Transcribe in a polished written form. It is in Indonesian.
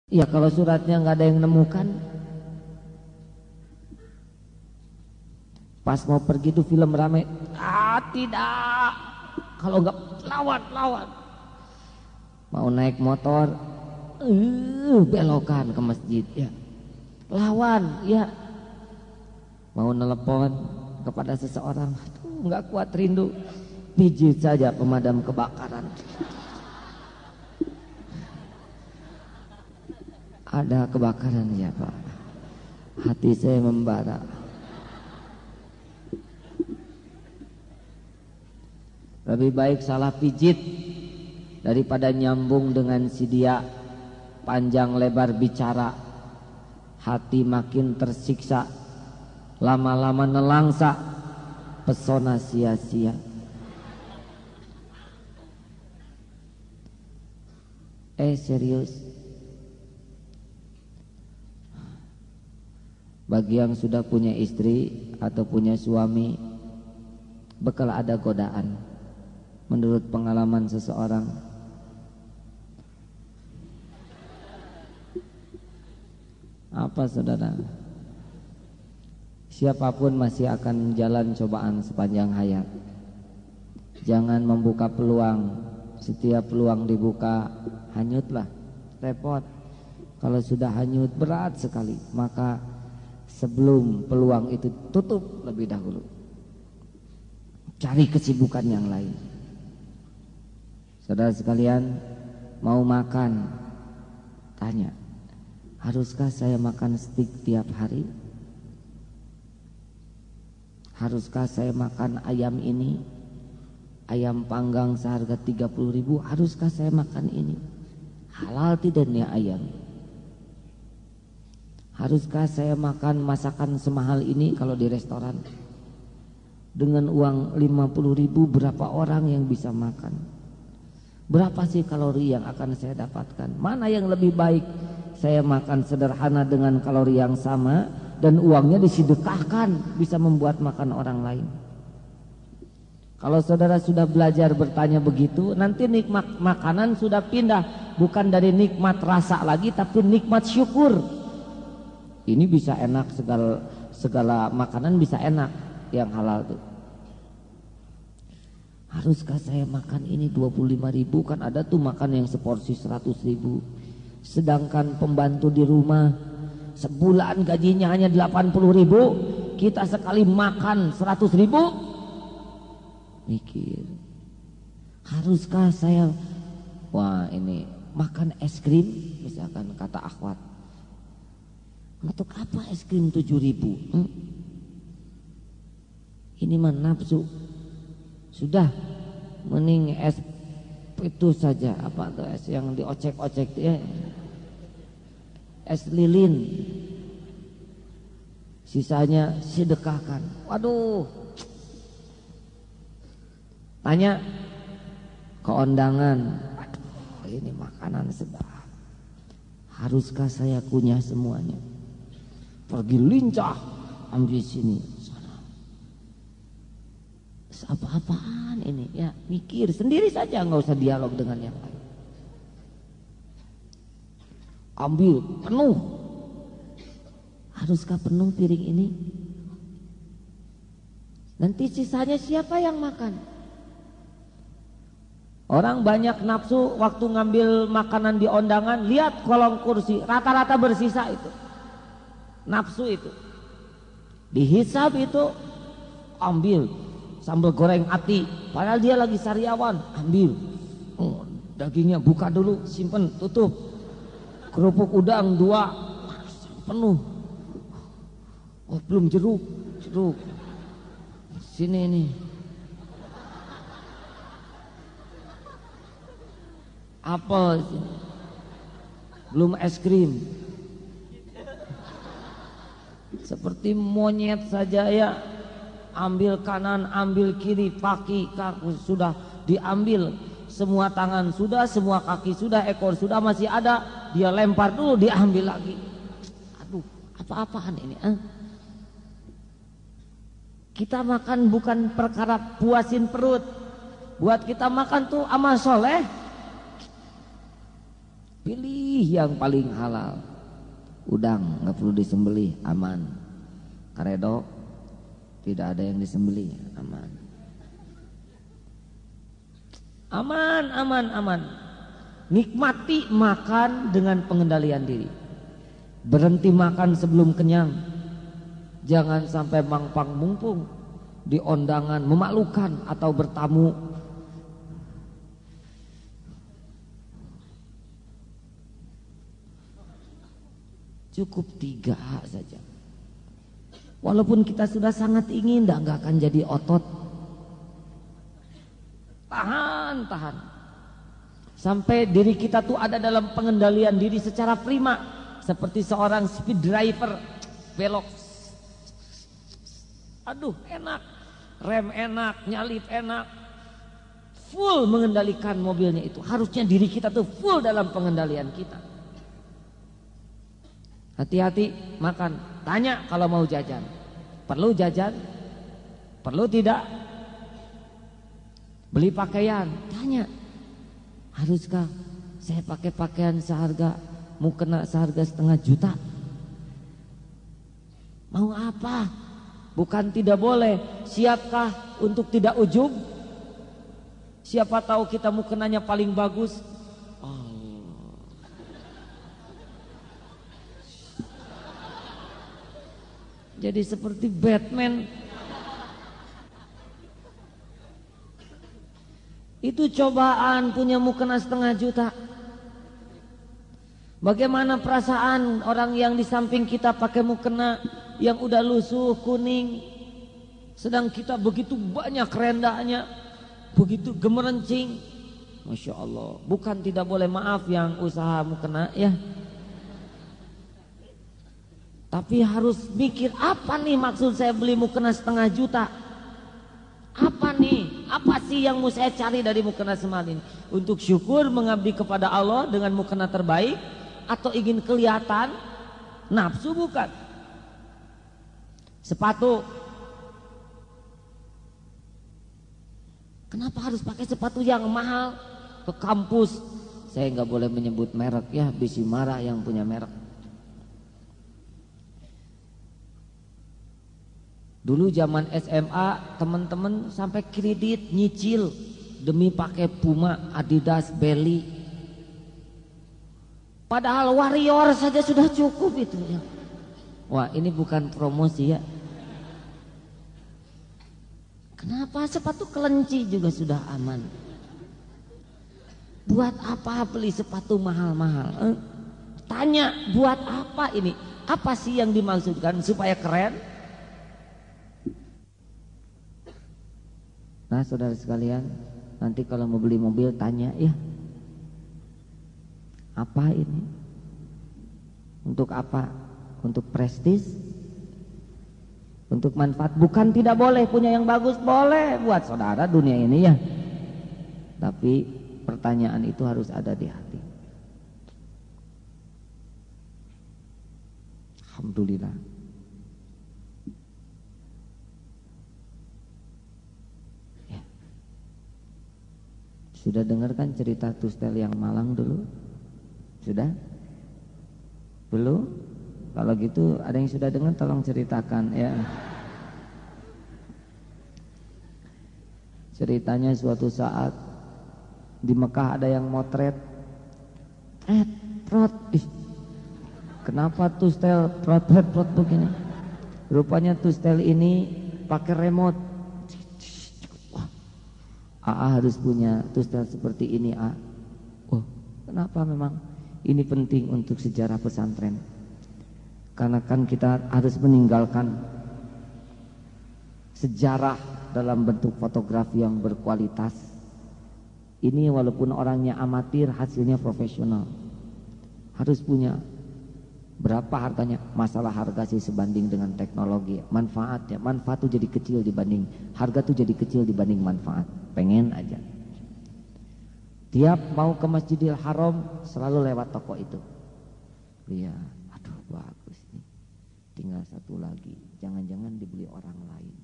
Ya kalau suratnya nggak ada yang nemukan. Pas mau pergi tuh film rame. Ah tidak. Kalau nggak lawan. Mau naik motor, belokan ke masjid ya. Lawan ya. Mau telepon kepada seseorang, nggak kuat rindu, pijit saja pemadam kebakaran. Ada kebakaran ya Pak, hati saya membara. Lebih baik salah pijit daripada nyambung dengan si dia. Panjang lebar bicara, hati makin tersiksa, lama-lama nelangsa, pesona sia-sia. Serius, bagi yang sudah punya istri atau punya suami, bakal ada godaan. Menurut pengalaman seseorang, apa saudara? Siapapun masih akan jalan cobaan sepanjang hayat. Jangan membuka peluang. Setiap peluang dibuka, hanyutlah, repot. Kalau sudah hanyut berat sekali, maka sebelum peluang itu tutup lebih dahulu, cari kesibukan yang lain. Saudara sekalian, mau makan, tanya, haruskah saya makan steak tiap hari? Haruskah saya makan ayam ini, ayam panggang seharga 30.000? Haruskah saya makan ini? Halal tidak nih ayam? Haruskah saya makan masakan semahal ini kalau di restoran? Dengan uang 50.000 berapa orang yang bisa makan? Berapa sih kalori yang akan saya dapatkan? Mana yang lebih baik? Saya makan sederhana dengan kalori yang sama dan uangnya disedekahkan, bisa membuat makan orang lain. Kalau saudara sudah belajar bertanya begitu, nanti nikmat makanan sudah pindah, bukan dari nikmat rasa lagi, tapi nikmat syukur. Ini bisa enak, segala makanan bisa enak yang halal tuh. Haruskah saya makan ini 25.000? Kan ada tuh makan yang seporsi 100.000. Sedangkan pembantu di rumah sebulan gajinya hanya 80.000, kita sekali makan 100.000. Mikir, haruskah saya ini makan es krim, misalkan kata akhwat, untuk apa es krim 7.000? Ini mah nafsu. Sudah, mending es itu saja, apa tuh es yang diocek-ocek ya, es lilin, sisanya sedekahkan. Waduh, tanya ke undangan, aduh ini makanan sedap, haruskah saya kunyah semuanya? Pergi lincah ambil sini sana, apa-apaan ini ya, mikir sendiri saja, nggak usah dialog dengan yang lain. Ambil penuh, haruskah penuh piring ini? Nanti sisanya siapa yang makan? Orang banyak nafsu waktu ngambil makanan di undangan, lihat kolong kursi rata-rata bersisa itu. Nafsu itu dihisab, itu ambil sambal goreng ati, padahal dia lagi sariawan, ambil. Dagingnya buka dulu, simpen, tutup. Kerupuk udang 2 penuh. Oh belum jeruk. Sini ini. Apel, belum es krim. Seperti monyet saja ya. Ambil kanan, ambil kiri, kaki sudah diambil, semua tangan sudah, semua kaki sudah, ekor sudah, masih ada, dia lempar dulu, diambil lagi. Aduh, apa-apaan ini? Kita makan bukan perkara puasin perut. Buat kita makan tuh amal soleh. Pilih yang paling halal. Udang nggak perlu disembelih, aman. Karedok tidak ada yang disembelih, aman. Aman, aman, aman. Nikmati makan dengan pengendalian diri. Berhenti makan sebelum kenyang. Jangan sampai mangpang mumpung di ondangan memalukan atau bertamu. Cukup 3 saja. Walaupun kita sudah sangat ingin, nggak akan jadi otot. Tahan, tahan. Sampai diri kita tuh ada dalam pengendalian diri secara prima. Seperti seorang speed driver belok. Aduh enak. Rem enak, nyalip enak. Full mengendalikan mobilnya itu. Harusnya diri kita tuh full dalam pengendalian kita. Hati-hati makan. Tanya kalau mau jajan. Perlu jajan? Perlu tidak? Beli pakaian? Tanya. Haruskah saya pakai pakaian seharga mukena seharga 1,5 juta? Mau apa? Bukan tidak boleh. Siapkah untuk tidak ujub? Siapa tahu kita mukenanya paling bagus. Jadi seperti Batman. Itu cobaan punya mukena 1,5 juta. Bagaimana perasaan orang yang di samping kita pakai mukena yang udah lusuh kuning, sedang kita begitu banyak rendahnya, begitu gemerencing. Masya Allah. Bukan tidak boleh, maaf yang usaha mukena ya, tapi harus mikir apa nih maksud saya beli mukena 1,5 juta. Apa nih? Apa sih yang mau saya cari dari mukena semahal ini? Untuk syukur mengabdi kepada Allah dengan mukena terbaik, atau ingin kelihatan? Nafsu bukan. Sepatu. Kenapa harus pakai sepatu yang mahal? Ke kampus. Saya nggak boleh menyebut merek ya, bisi marah yang punya merek. Dulu zaman SMA teman-teman sampai kredit nyicil demi pakai Puma, Adidas, Belly. Padahal Warrior saja sudah cukup itu ya. Wah, ini bukan promosi ya. Kenapa sepatu kelinci juga sudah aman? Buat apa beli sepatu mahal-mahal? Tanya, buat apa ini? Apa sih yang dimaksudkan? Supaya keren? Nah saudara sekalian, nanti kalau mau beli mobil tanya ya, apa ini? Untuk apa? Untuk prestis? Untuk manfaat? Bukan tidak boleh punya yang bagus, boleh buat saudara dunia ini ya. Tapi pertanyaan itu harus ada di hati. Alhamdulillah. Ya. Sudah dengar kan cerita Tustel yang Malang dulu? Sudah? Belum? Kalau gitu ada yang sudah dengar tolong ceritakan ya. Ceritanya suatu saat di Mekah ada yang motret. Prot. Kenapa Tustel prot begini? Rupanya Tustel ini pakai remote. Wah, AA harus punya Tustel seperti ini, A. Oh, kenapa memang? Ini penting untuk sejarah pesantren. Karena kan kita harus meninggalkan sejarah dalam bentuk fotografi yang berkualitas. Ini walaupun orangnya amatir, hasilnya profesional. Harus punya. Berapa harganya? Masalah harga sih sebanding dengan teknologi. Manfaatnya, manfaat tuh jadi kecil dibanding, harga tuh jadi kecil dibanding manfaat. Pengen aja. Tiap mau ke Masjidil Haram selalu lewat toko itu. Lihat, aduh bagus nih. Tinggal satu lagi, jangan-jangan dibeli orang lain.